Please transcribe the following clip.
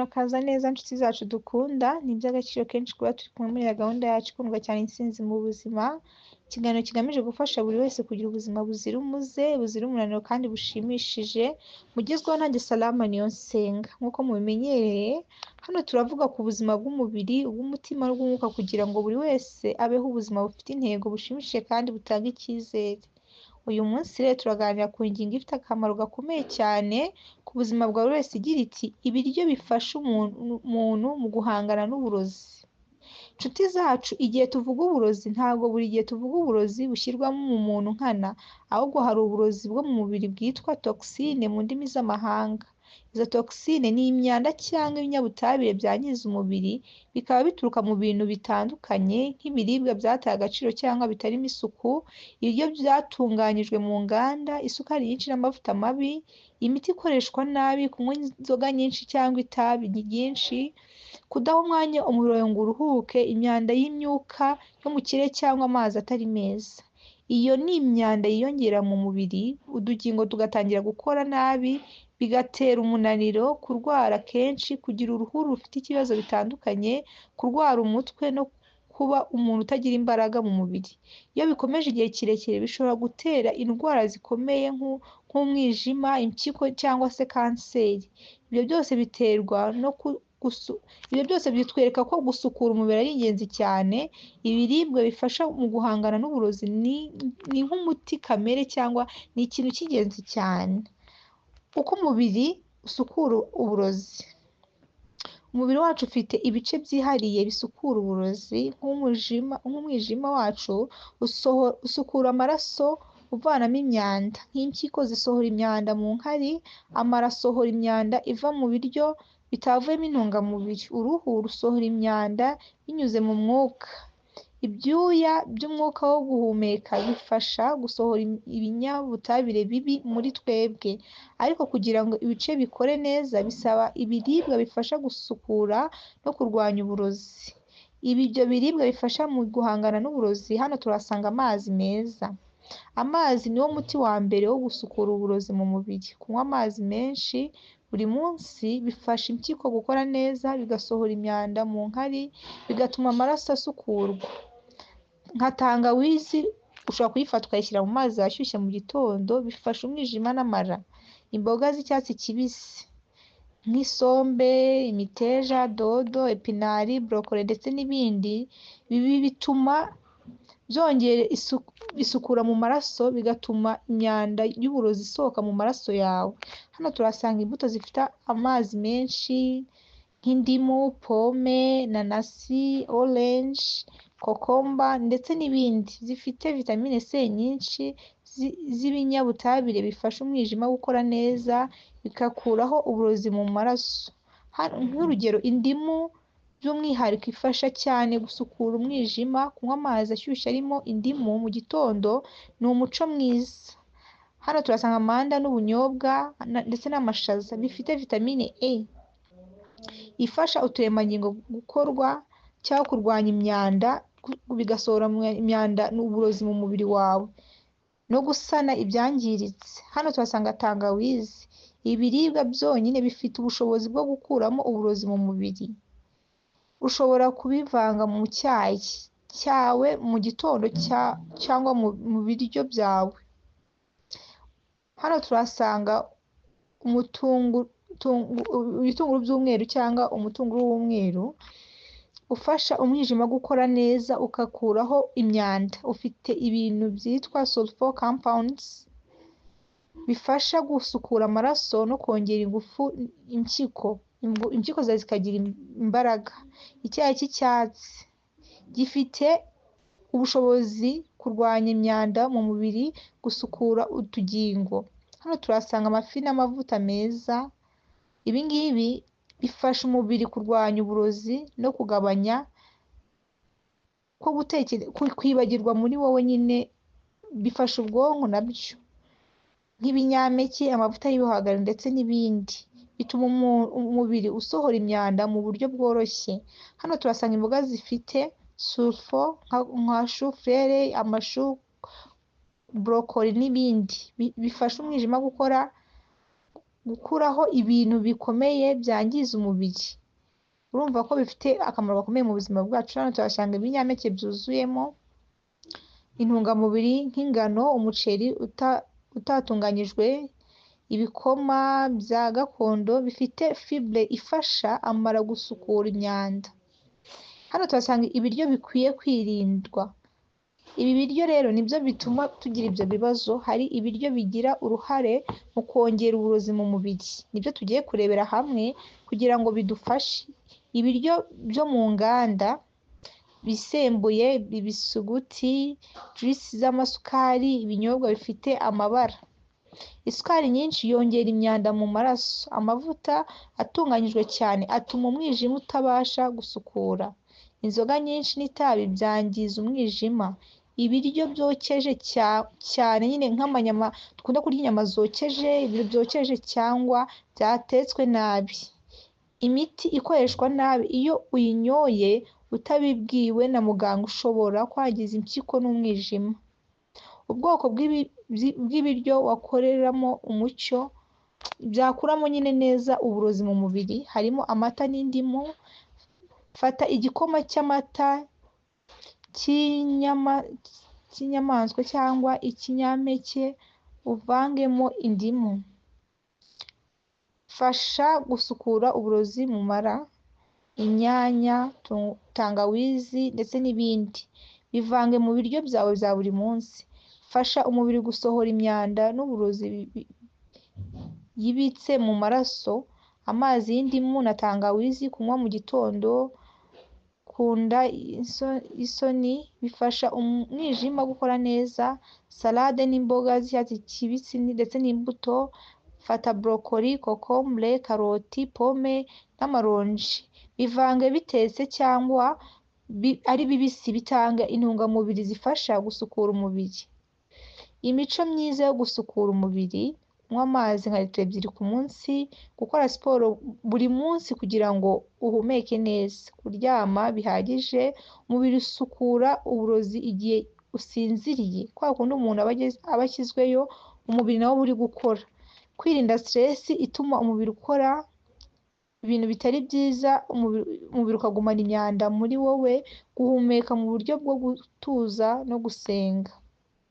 murakaza neza nshuti zacu dukunda, ni iby'agaciro kenshi kuba turi kumwe muri ya gahunda yacu ikundwa cyane intsinzi mu buzima, ikiganiro kigamije gufasha buri wese kugira ubuzima buzira umuze, buzira umunaniro kandi bushimishije, mugezweho nanjye Salama Niyonsenga. Nk'uko mubimenyereye, hano turavuga ku buzima bw'umubiri, ubw'umutima n'ubw'umwuka kugira ngo buri wese abeho ubuzima bufite intego, bushimishije kandi butanga icyizere. Uyu munsi rero turaganira ku ngingo ifite akamaro gakomeye cyane ku buzima bwa buri wese igira iti ibiryo bifasha umuntu mu guhangana n'uburozi. Nshuti zacu, igihe tuvuga uburozi ntabwo buri gihe tuvuga uburozi bushyirwamo mu muntu nkana, ahubwo hari uburozi bwo mu mubiri bwitwa toxine mu ndimi z'amahanga. Izo toxine ni imyanda cyangwa ibinyabutabire byangiza umubiri, bikaba bituruka mu bintu bitandukanye nk'ibiribwa byataye agaciro cyangwa bitarimo isuku, ibiryo byatunganyijwe mu nganda, isukari nyinshi n'amavuta mabi, imiti ikoreshwa nabi, kunywa inzoga nyinshi cyangwa itabi ryinshi, kudaha umwanya umubiri ngo uruhuke, imyanda y'imyuka yo mu kirere cyangwa amazi atari meza. Iyo ni imyanda yiyongera mu mubiri, udugingo tugatangira gukora nabi, bigatera umunaniro, kurwara kenshi, kugira uruhu rufite ikibazo bitandukanye, kurwara umutwe no kuba umuntu utagira imbaraga mu mubiri. Iyo bikomeje igihe kirekire bishobora gutera indwara zikomeye nk'umwijima, impyiko cyangwa se kanseri. Ibyo byose biterwa no ibyo byose bitwereka ko gusukura umubiri ari ingenzi cyane. Ibiribwa bifasha mu guhangana n'uburozi ni nk'umuti kamere cyangwa ni ikintu cy'ingenzi cyane. Uko umubiri usukura uburozi. Umubiri wacu ufite ibice byihariye bisukura uburozi, nk'umwijima wacu usukura amaraso uvanamo imyanda, nk'impyiko zisohora imyanda mu nkari, amara asohora imyanda iva mu biryo bitavuyemo intungamubiri, uruhu rusohora imyanda binyuze mu mwuka. Ibyuya by'umwuka wo guhumeka bifasha gusohora ibinyabutabire bibi muri twebwe, ariko kugira ngo ibice bikore neza bisaba ibiribwa bifasha gusukura no kurwanya uburozi. Ibyo biribwa bifasha mu guhangana n'uburozi, hano turasanga amazi meza. Amazi niwo muti wa mbere wo gusukura uburozi mu mubiri. Kunywa amazi menshi buri munsi bifasha impyiko gukora neza, bigasohora imyanda mu nkari, bigatuma amaraso asukurwa. Nka tangawizi ushobora kuyifata ukayishyira mu mazi ashyushye mu gitondo, bifasha umwijima n'amara. Imboga z'icyatsi kibisi nk'isombe, imiteja, dodo, epinari, brokoli ndetse n'ibindi, ibi bituma byongera isukura mu maraso, bigatuma imyanda y'uburozi isohoka mu maraso yawe. Hano turasanga imbuto zifite amazi menshi nk'indimu, pome, nanasi, orange, kokomba ndetse n'ibindi. Zifite vitamine C nyinshi z'ibinyabutabire bifasha umwijima gukora neza, bigakuraho uburozi mu maraso. Nk'urugero, indimu by'umwihariko ifasha cyane gusukura umwijima. Kunywa amazi ashyushye arimo indimu mu gitondo ni umuco mwiza. Hano turasanga amanda n'ubunyobwa ndetse n'amashaza bifite vitamine E ifasha uturemangingo gukorwa cyangwa kurwanya imyanda, bigasohora imyanda n'uburozi mu mubiri wawe no gusana ibyangiritse. Hano tuhasanga tangawizi. Ibiribwa byonyine bifite ubushobozi bwo gukuramo uburozi mu mubiri. Ushobora kubivanga mu cyayi cyawe mu gitondo cyangwa mu biryo byawe. Hano turasanga ibitunguru by'umweru cyangwa umutunguru w'umweru ufasha umwijima gukora neza, ukakuraho imyanda. Ufite ibintu byitwa sulfur compounds bifasha gusukura amaraso no kongera ingufu impyiko zawe zikagira imbaraga. Icyayi cy'icyatsi gifite ubushobozi kurwanya imyanda mu mubiri, gusukura utugingo. Hano turasanga amafi n'amavuta meza. Ibi ngibi bifasha umubiri kurwanya uburozi no kugabanya kwibagirwa muri wowe nyine. Bifasha ubwonko nabyo, nk'ibinyampeke, amavuta y'ibihwagari ndetse n'ibindi. Bituma umubiri usohora imyanda mu buryo bworoshye. Hano turasanga imboga zifite sulfur nka shufurere, amashu, brokoli n'ibindi. Bifasha umwijima gukuraho ibintu bikomeye byangiza umubiri. Urumva ko bifite akamaro gakomeye mu buzima bwacu. Hano tuhasanga ibinyampeke byuzuyemo intungamubiri nk'ingano, umuceri utatunganyijwe, ibikoma bya gakondo bifite fibre ifasha amara gusukura imyanda. Hano tuhasanga ibiryo bikwiye kwirindwa. Ibi biryo rero nibyo bituma tugira ibyo bibazo. Hari ibiryo bigira uruhare mu kongera uburozi mu mubiri, nibyo tugiye kurebera hamwe kugira ngo bidufashe. Ibiryo byo mu nganda bisembuye, ibisuguti, juice z'amasukari, ibinyobwa bifite amabara. Isukari nyinshi yongera imyanda mu maraso. Amavuta atunganyijwe cyane atuma umwijima utabasha gusukura. Inzoga nyinshi n'itabi byangiza umwijima. Ibiryo byokeje cyane nyine nk'amanyama, dukunda kurya inyama zokeje, ibiryo byokeje cyangwa byatetswe nabi. Imiti ikoreshwa nabi, iyo uyinyoye utabibwiwe na muganga ushobora kwangiza impyiko n'umwijima. Ubwoko bw'ibiryo wakoreramo umucyo byakuramo nyine neza uburozi mu mubiri harimo amata n'indimu. Fata igikoma cy'amata cy'inyamaswa cyangwa ikinyampeke uvangemo indimu. Fasha gusukura uburozi mu mara. Inyanya, tangawizi ndetse n'ibindi bivange mu biryo byawe bya buri munsi. Fasha umubiri gusohora imyanda n'uburozi yibitse mu maraso. Amazi y'indimu na tangawizi kunywa mu gitondo kunda isoni bifasha umwijima gukora neza. Salade n'imboga z'icyatsi kibisi ndetse n'imbuto. Fata brocoli, kokombure, karoti, pome n'amaronji. Bivange bitetse cyangwa ari bibisi, bitanga intungamubiri zifasha gusukura umubiri. Imico myiza yo gusukura umubiri: kunywa amazi nka litiro 2 ku munsi, gukora siporo buri munsi kugira ngo uhumeke neza, kuryama bihagije. Umubiri usukura uburozi igihe usinziriye, kwa kundi umuntu aba ashyizweyo umubiri nawo uri gukora. Kwirinda stress ituma umubiri ukora ibintu bitari byiza, umubiri ukagumana imyanda muri wowe. Guhumeka mu buryo bwo gutuza no gusenga.